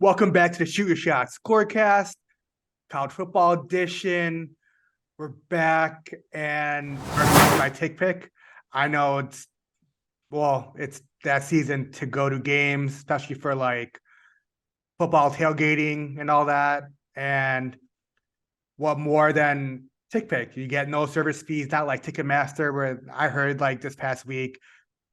Welcome back to the Shoot Your Shot Scorecast, college football edition. We're back and we're talking my TickPick. I know it's that season to go to games, especially for like football tailgating and all that. And what more than TickPick? You get no service fees, not like Ticketmaster, where I heard like this past week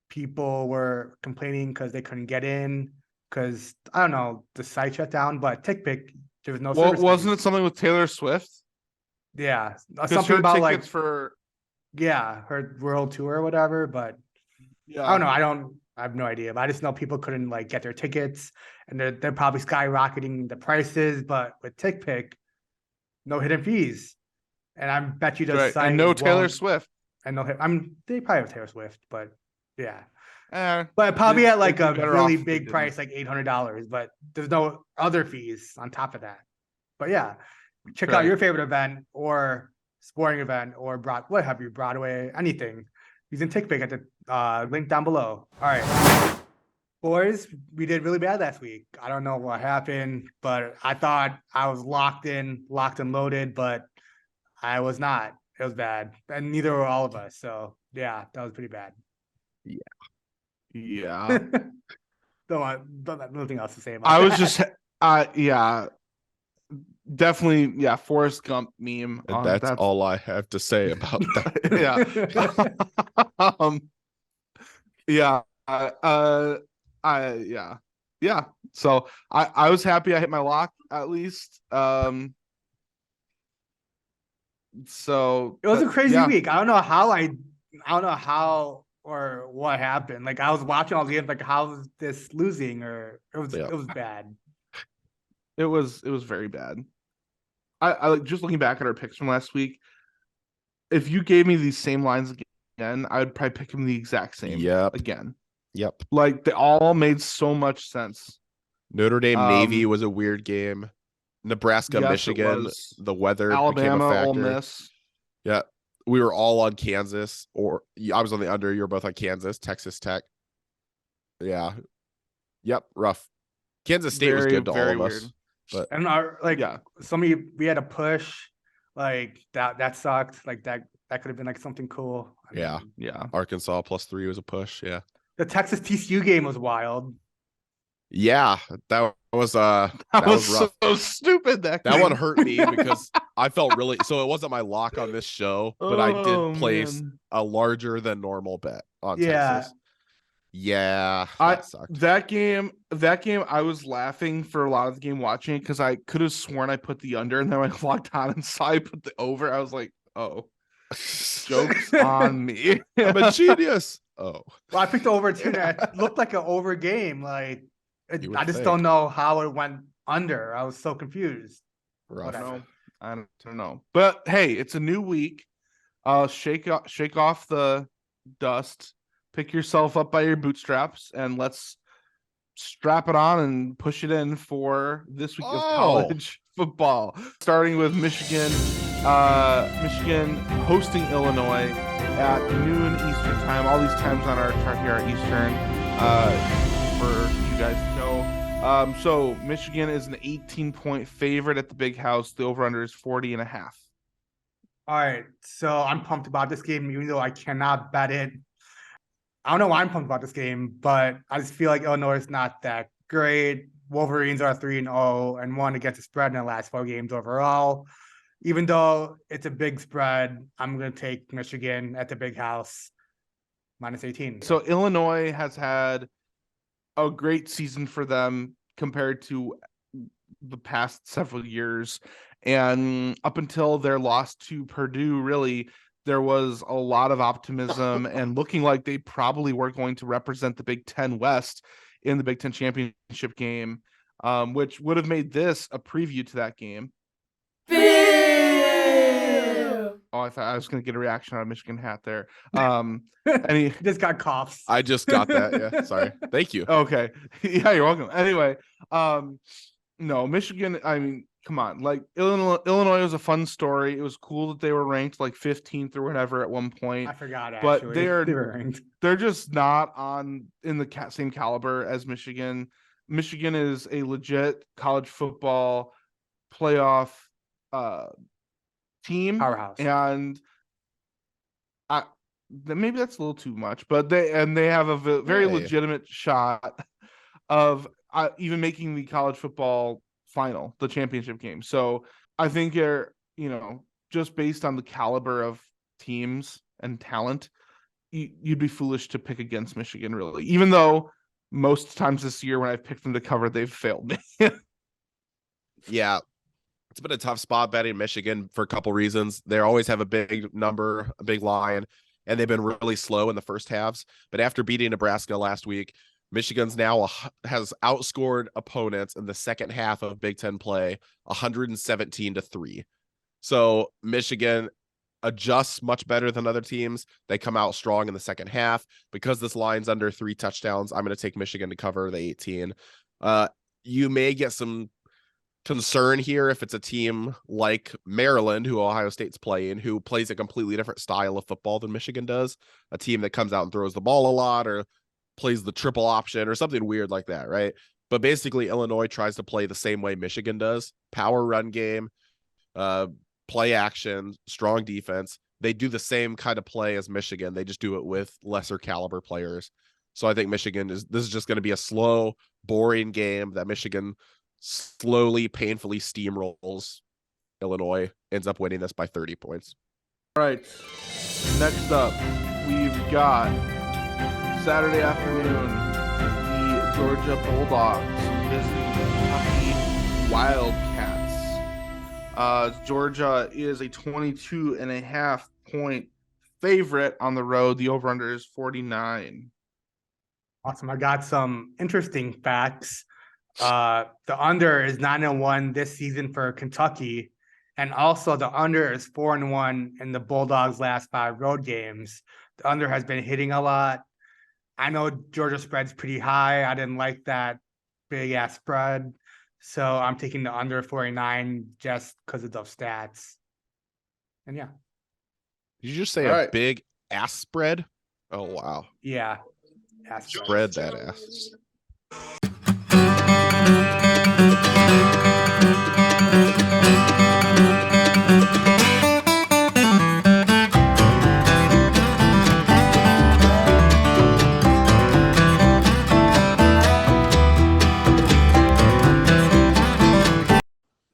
people were complaining because they couldn't get in because I don't know, the site shut down, but TickPick, there was no service Wasn't fees. it something with Taylor Swift? Yeah, Because something her about tickets like for her world tour or whatever. But I don't know. I have no idea. But I just know people couldn't like get their tickets, and they're probably skyrocketing the prices. But with TickPick, no hidden fees, and I bet you the right, and site no Taylor won't. Swift. And no, they probably have Taylor Swift, but yeah. Eh, But probably at like they'd be a better really off if they big didn't. price, like $800. But there's no other fees on top of that. But yeah, check out your favorite event or sporting event or what have you, Broadway, anything. Using TickPick at the link down below. All right, boys, we did really bad last week. I don't know what happened, but I thought I was locked and loaded, but I was not. It was bad, and neither were all of us. So yeah, that was pretty bad. Yeah. Nothing else to say about I that. was just, definitely, Forrest Gump meme. And that's all I have to say about that. So I was happy I hit my lock at least. So it was a crazy week. I don't know how or what happened. Like I was watching all the games, like how's this losing, or it was bad. It was very bad. I like just looking back at our picks from last week. If you gave me these same lines again, I would probably pick them the exact same. Again. Yep. Like they all made so much sense. Notre Dame Navy was a weird game. Nebraska, Michigan, the weather became a factor. Ole Miss. Yeah. We were all on Kansas, or I was on the under. You were both on Kansas, Texas Tech. Yeah. Yep. Rough. Kansas State was good to all of us. But and we had a push like that sucked. Like that could have been like something cool. I mean, Arkansas +3 was a push. Yeah. The Texas TCU game was wild. Yeah, that was rough. So stupid. That one hurt me because I felt really. So it wasn't my lock on this show, but I did place a larger than normal bet on Texas. Yeah, that sucked. That game, I was laughing for a lot of the game watching it because I could have sworn I put the under, and then I logged on and saw I put the over. I was like, oh, joke's on me. I'm a genius. Oh, well, I picked the over too. It looked like an over game. Like I just don't know how it went under. I was so confused. I don't know. But hey, it's a new week. Shake off the dust. Pick yourself up by your bootstraps and let's strap it on and push it in for this week of college football. Starting with Michigan. Michigan hosting Illinois at noon Eastern time. All these times on our chart here are Eastern. For you guys to know. So Michigan is an 18-point favorite at the Big House. The over-under is 40.5. All right. So I'm pumped about this game, even though I cannot bet it. I don't know why I'm pumped about this game, but I just feel like Illinois is not that great. Wolverines are 3-0 and won against the spread in the last 4 games overall. Even though it's a big spread, I'm going to take Michigan at the Big House -18. So Illinois has had a great season for them compared to the past several years. And up until their loss to Purdue, really, there was a lot of optimism and looking like they probably were going to represent the Big Ten West in the Big Ten championship game, which would have made this a preview to that game. Oh, I thought I was going to get a reaction on a Michigan hat there. And he just got coughs. I just got that. Yeah, sorry. Thank you. Okay. Yeah, you're welcome. Anyway, no, Michigan, I mean, come on. Like Illinois was a fun story. It was cool that they were ranked like 15th or whatever at one point. I forgot actually. But they're just not in the same caliber as Michigan. Michigan is a legit college football playoff team. Powerhouse. And maybe that's a little too much, but they have a very legitimate shot of even making the college football final, the championship game. So I think just based on the caliber of teams and talent, you'd be foolish to pick against Michigan, really, even though most times this year when I've picked them to cover, they've failed me. Yeah. It's been a tough spot betting Michigan for a couple reasons. They always have a big number, a big line, and they've been really slow in the first halves. But after beating Nebraska last week, Michigan's now has outscored opponents in the second half of Big Ten play 117-3. So Michigan adjusts much better than other teams. They come out strong in the second half. Because this line's under 3 touchdowns, I'm going to take Michigan to cover the 18. You may get some concern here if it's a team like Maryland, who Ohio State's playing, who plays a completely different style of football than Michigan does. A team that comes out and throws the ball a lot or plays the triple option or something weird like that, right? But basically, Illinois tries to play the same way Michigan does. Power run game, play action, strong defense. They do the same kind of play as Michigan. They just do it with lesser caliber players. So I think this is just going to be a slow, boring game that Michigan slowly, painfully steamrolls Illinois, ends up winning this by 30 points. All right. Next up, we've got Saturday afternoon, the Georgia Bulldogs visiting the Kentucky Wildcats. Georgia is a 22.5 point favorite on the road. The over-under is 49. Awesome. I got some interesting facts. The under is 9-1 this season for Kentucky, and also the under is 4-1 in the Bulldogs' last 5 road games. The under has been hitting a lot. I know Georgia spread's pretty high. I didn't like that big ass spread, so I'm taking the under 49 just because of those stats. And yeah. Did you just say a big ass spread? Oh wow. Yeah. Spread that ass.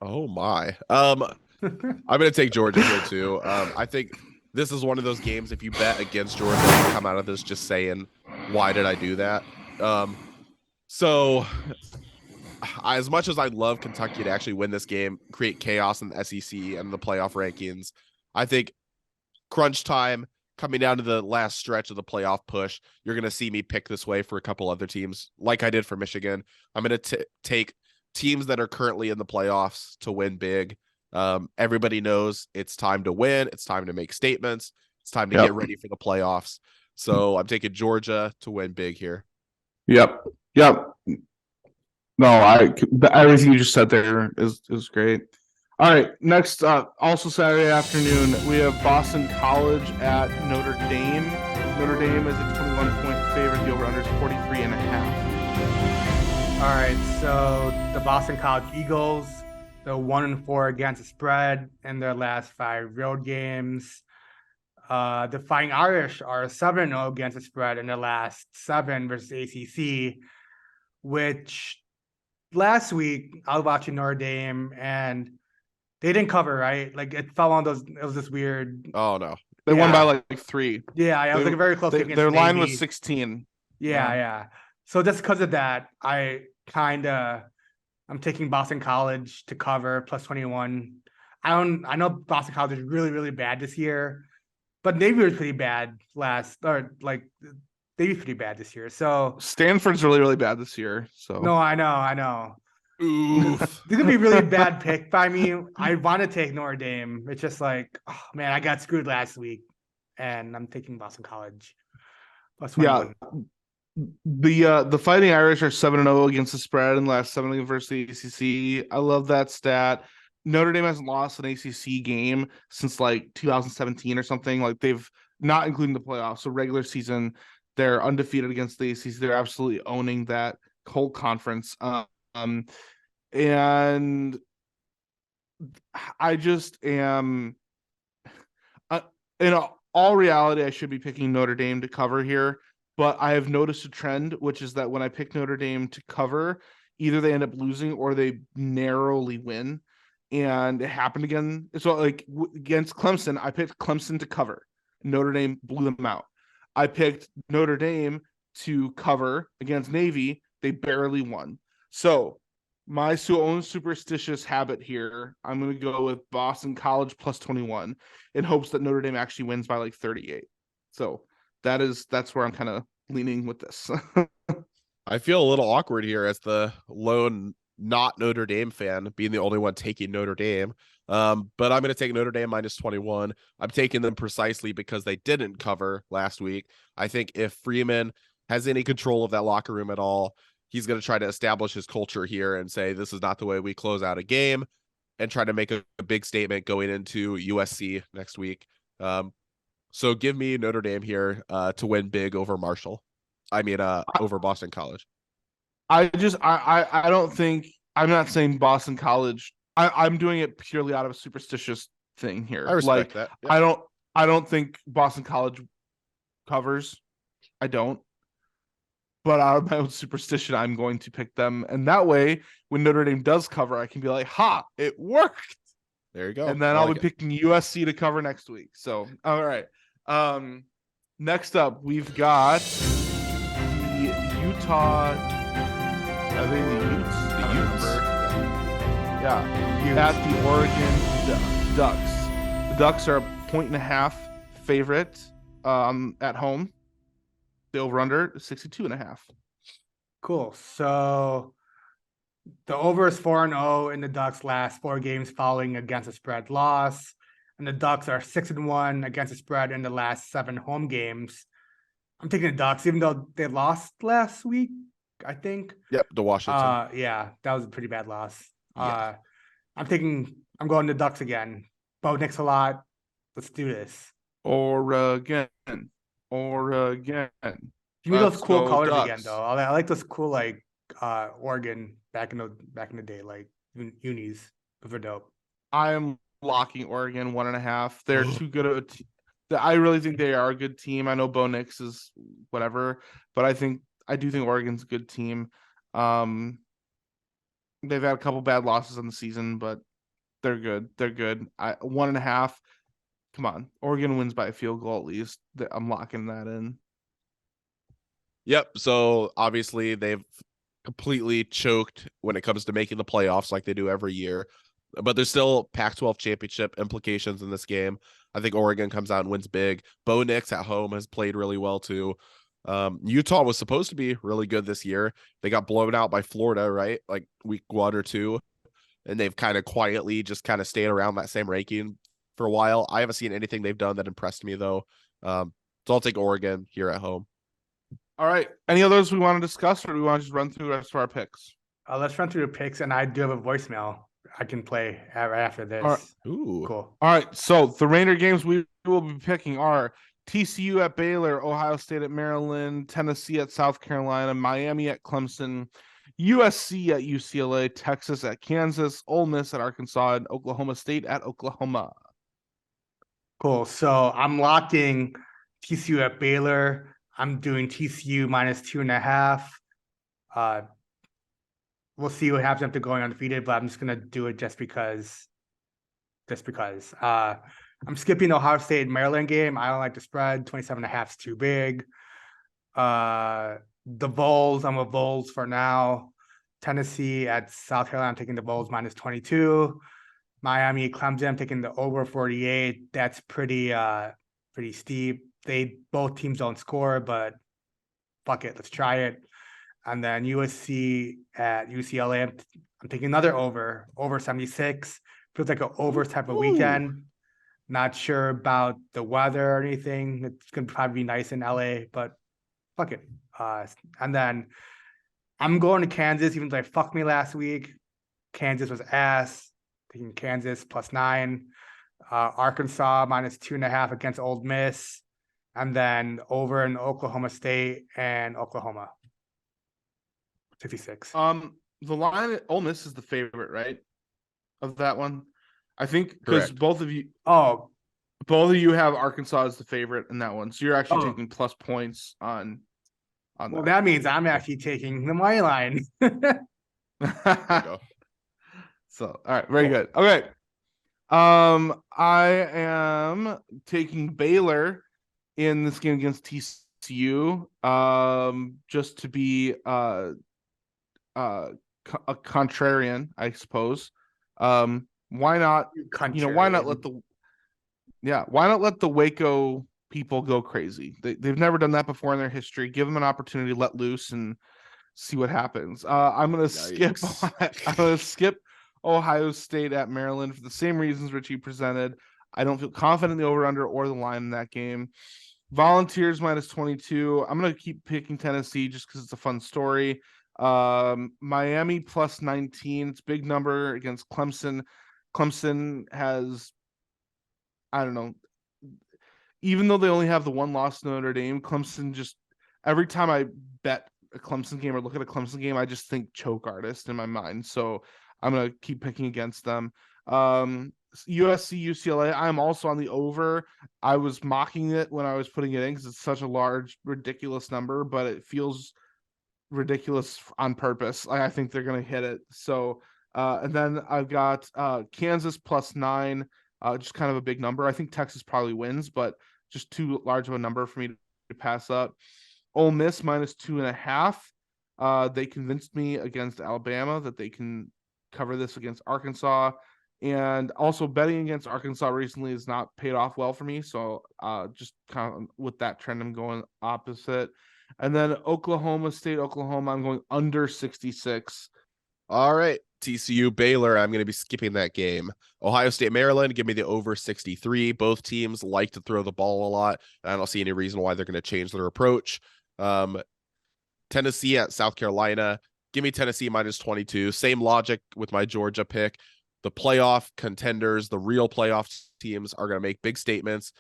Oh my. I'm gonna take Georgia here too. I think this is one of those games, if you bet against Georgia, you come out of this just saying, why did I do that? So as much as I'd love Kentucky to actually win this game, create chaos in the SEC and the playoff rankings, I think crunch time, coming down to the last stretch of the playoff push, you're going to see me pick this way for a couple other teams, like I did for Michigan. I'm going to take teams that are currently in the playoffs to win big. Everybody knows it's time to win. It's time to make statements. It's time to get ready for the playoffs. So I'm taking Georgia to win big here. Yep. No, everything you just said there is great. All right, next up, also Saturday afternoon, we have Boston College at Notre Dame. Notre Dame is a 21-point favorite. The over-under is 43.5. All right, so the Boston College Eagles, they're 1-4 against the spread in their last 5 road games. The Fighting Irish are 7-0 against the spread in their last 7 versus ACC, which last week I was watching Notre Dame and they didn't cover, right? Like it fell on those. It was this weird. Oh no, they won by like 3. Yeah, it was like a very close game. Their line was 16. Yeah. So just because of that, I'm taking Boston College to cover plus 21. I know Boston College is really, really bad this year, but Navy was pretty bad Navy's pretty bad this year. So Stanford's really, really bad this year. So no, I know. Oof. This is gonna be a really bad pick by me. I want to take Notre Dame. It's just like, oh man, I got screwed last week, and I'm taking Boston College. Plus 21. Yeah, the Fighting Irish are 7-0 against the spread in the last 7 versus the ACC. I love that stat. Notre Dame hasn't lost an ACC game since like 2017 or something. Like they've not including the playoffs. So regular season, they're undefeated against the ACC. They're absolutely owning that whole conference. And I just am in all reality, I should be picking Notre Dame to cover here, but I have noticed a trend, which is that when I pick Notre Dame to cover, either they end up losing or they narrowly win. And it happened again. So, like against Clemson, I picked Clemson to cover. Notre Dame blew them out. I picked Notre Dame to cover against Navy. They barely won. So, my own superstitious habit here, I'm going to go with Boston College plus 21 in hopes that Notre Dame actually wins by like 38. So that's where I'm kind of leaning with this. I feel a little awkward here as the lone not Notre Dame fan, being the only one taking Notre Dame. But I'm going to take Notre Dame minus 21. I'm taking them precisely because they didn't cover last week. I think if Freeman has any control of that locker room at all, he's going to try to establish his culture here and say, this is not the way we close out a game, and try to make a big statement going into USC next week. So give me Notre Dame here to win big over Marshall. Over Boston College. I don't think, I'm not saying Boston College. I'm doing it purely out of a superstitious thing here. I respect that. Yep. I don't think Boston College covers. I don't. But out of my own superstition, I'm going to pick them. And that way, when Notre Dame does cover, I can be like, ha, it worked. There you go. And then I'll be picking USC to cover next week. So, all right. Next up, we've got the Utah. Are they the Utes? The Utes. Yeah. At the Oregon Ducks. The Ducks are a 1.5 favorite at home. The over-under 62.5. Cool. So the over is 4-0 in the Ducks' last 4 games following against a spread loss. And the Ducks are 6-1 against the spread in the last 7 home games. I'm taking the Ducks, even though they lost last week, I think. Yep, to Washington. Yeah, that was a pretty bad loss. Yeah. I'm going to Ducks again. Bo Nix a lot. Let's do this. Oregon. Give me those cool colors Ducks again, though. I like those cool Oregon back in the day, like unis. Those are dope. I am locking Oregon 1.5. They're too good of a team. I really think they are a good team. I know Bo Nix is whatever, but I do think Oregon's a good team. They've had a couple bad losses in the season, but they're good. 1.5. Come on, Oregon wins by a field goal at least. I'm locking that in. Yep. So obviously they've completely choked when it comes to making the playoffs like they do every year. But there's still Pac-12 championship implications in this game. I think Oregon comes out and wins big. Bo Nix at home has played really well too. Utah was supposed to be really good this year. They got blown out by Florida, right? Like week 1 or 2. And they've kind of quietly just kind of stayed around that same ranking for a while. I haven't seen anything they've done that impressed me though. So I'll take Oregon here at home. All right. Any others we want to discuss, or do we want to just run through the rest of our picks? Let's run through the picks, and I do have a voicemail I can play right after this. All right. Ooh. Cool. All right. So the Raider games we will be picking are TCU at Baylor, Ohio State at Maryland, Tennessee at South Carolina, Miami at Clemson, USC at UCLA, Texas at Kansas, Ole Miss at Arkansas, and Oklahoma State at Oklahoma. Cool. So I'm locking TCU at Baylor. I'm doing TCU minus 2.5. We'll see what happens after going undefeated, but I'm just gonna do it just because. I'm skipping the Ohio State Maryland game. I don't like the spread. 27.5 is too big. The Vols, I'm with Vols for now. Tennessee at South Carolina, I'm taking the Vols minus 22. Miami, Clemson, I'm taking the over 48. That's pretty steep. Both teams don't score, but fuck it, let's try it. And then USC at UCLA, I'm taking another over 76. Feels like an over type of weekend. Not sure about the weather or anything. It's gonna probably be nice in LA, but fuck it. And then I'm going to Kansas, even though they fucked me last week. Kansas was ass. Taking Kansas +9. Arkansas minus 2.5 against Ole Miss. And then over in Oklahoma State and Oklahoma. 56. The line, Ole Miss is the favorite, right? Of that one, I think, because Correct. both of you have Arkansas as the favorite in that one, so you're actually taking plus points on Well, that means I'm actually taking the money line. There you go. So, all right, very good. Okay. I am taking Baylor in this game against TCU, just to be a contrarian, I suppose. Why not? Why not let the Waco people go crazy? They've never done that before in their history. Give them an opportunity to let loose and see what happens. I'm gonna skip. I'm gonna skip Ohio State at Maryland for the same reasons Richie presented. I don't feel confident in the over/under or the line in that game. Volunteers minus 22. I'm gonna keep picking Tennessee just because it's a fun story. Miami plus 19. It's a big number against Clemson. Clemson has, I don't know, even though they only have the one loss to Notre Dame, Clemson just, every time I bet a Clemson game or look at a Clemson game, I just think choke artist in my mind. So I'm going to keep picking against them. USC, UCLA, I'm also on the over. I was mocking it when I was putting it in because it's such a large, ridiculous number, but it feels ridiculous on purpose. I think they're going to hit it. So, and then I've got Kansas plus 9, just kind of a big number. I think Texas probably wins, but just too large of a number for me to pass up. Ole Miss minus 2.5. They convinced me against Alabama that they can cover this against Arkansas. And also betting against Arkansas recently has not paid off well for me. So just kind of with that trend, I'm going opposite. And then Oklahoma State, Oklahoma, I'm going under 66. All right. TCU Baylor, I'm going to be skipping that game. Ohio State Maryland, give me the over 63. Both teams like to throw the ball a lot, and I don't see any reason why they're going to change their approach. Tennessee at South Carolina, give me Tennessee minus 22. Same logic with my Georgia pick. The playoff contenders, the real playoff teams are going to make big statements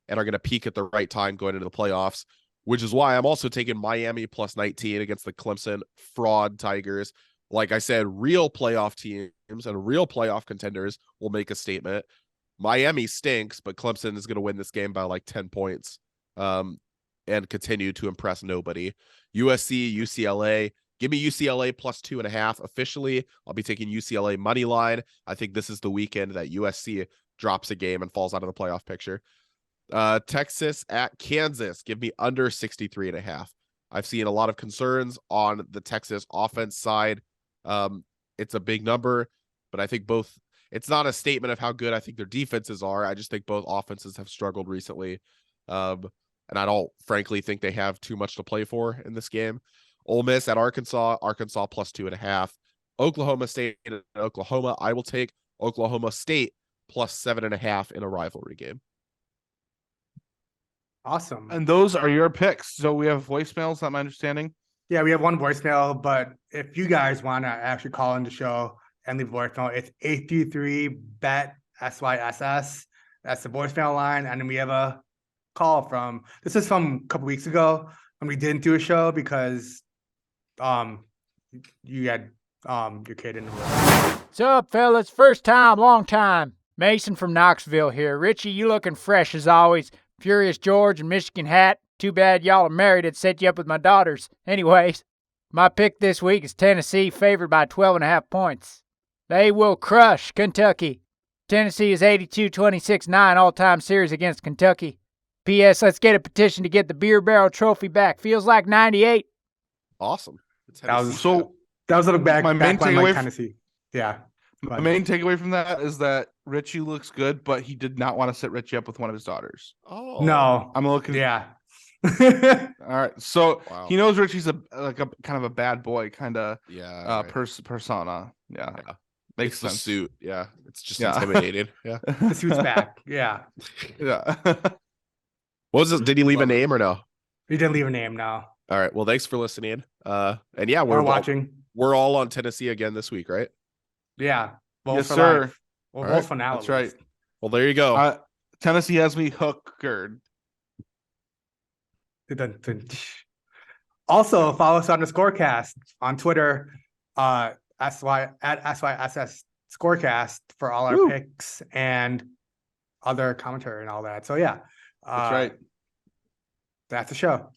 and are going to peak at the right time going into the playoffs, which is why I'm also taking Miami plus 19 against the Clemson fraud Tigers. Like I said, real playoff teams and real playoff contenders will make a statement. Miami stinks, but Clemson is going to win this game by like 10 points and continue to impress nobody. USC, UCLA, give me UCLA plus 2.5. Officially, I'll be taking UCLA money line. I think this is the weekend that USC drops a game and falls out of the playoff picture. Texas at Kansas, give me under 63.5. I've seen a lot of concerns on the Texas offense side. It's a big number, but I think both, it's not a statement of how good I think their defenses are. I just think both offenses have struggled recently. And I don't frankly think they have too much to play for in this game. Ole Miss at Arkansas, Arkansas plus 2.5. Oklahoma State and Oklahoma, I will take Oklahoma State plus 7.5 in a rivalry game. Awesome. And those are your picks. So we have voicemails, is that my understanding? Yeah, we have one voicemail, but if you guys want to actually call in the show and leave a voicemail, it's 833-BET SYSS. That's the voicemail line. And then we have a call from, this is from a couple weeks ago when we didn't do a show because you had your kid in the room. What's up, fellas? First time, long time. Mason from Knoxville here. Richie, you looking fresh as always. Furious George and Michigan hat. Too bad y'all are married. It'd set you up with my daughters. Anyways, my pick this week is Tennessee, favored by 12.5 points. They will crush Kentucky. Tennessee is 82-26-9 all-time series against Kentucky. P.S. Let's get a petition to get the beer barrel trophy back. Feels like 98. Awesome. That was a look back. My main back when, like, takeaway Tennessee. Yeah. The main takeaway from that is that Richie looks good, but he did not want to set Richie up with one of his daughters. Oh No. I'm looking. Yeah. All right. So Wow. he knows Richie's a kind of a bad boy kind of yeah. persona. Yeah. Yeah. Makes It's the sense. suit. Yeah. It's just Yeah. intimidating. Yeah. The suit's back. Yeah. Yeah. What was it? Did he leave a name or no? We didn't leave a name now. All right. Well, thanks for listening. And yeah, We're watching. We're all on Tennessee again this week, right? Yeah. Both Yes, for sir. life. Well, All both right. for now. That's at right. least. Well, there you go. Tennessee has me hookered. Also, follow us on the Scorecast on Twitter, SYSS Scorecast for all our Woo. picks and other commentary and all that. So yeah, That's right. that's the show.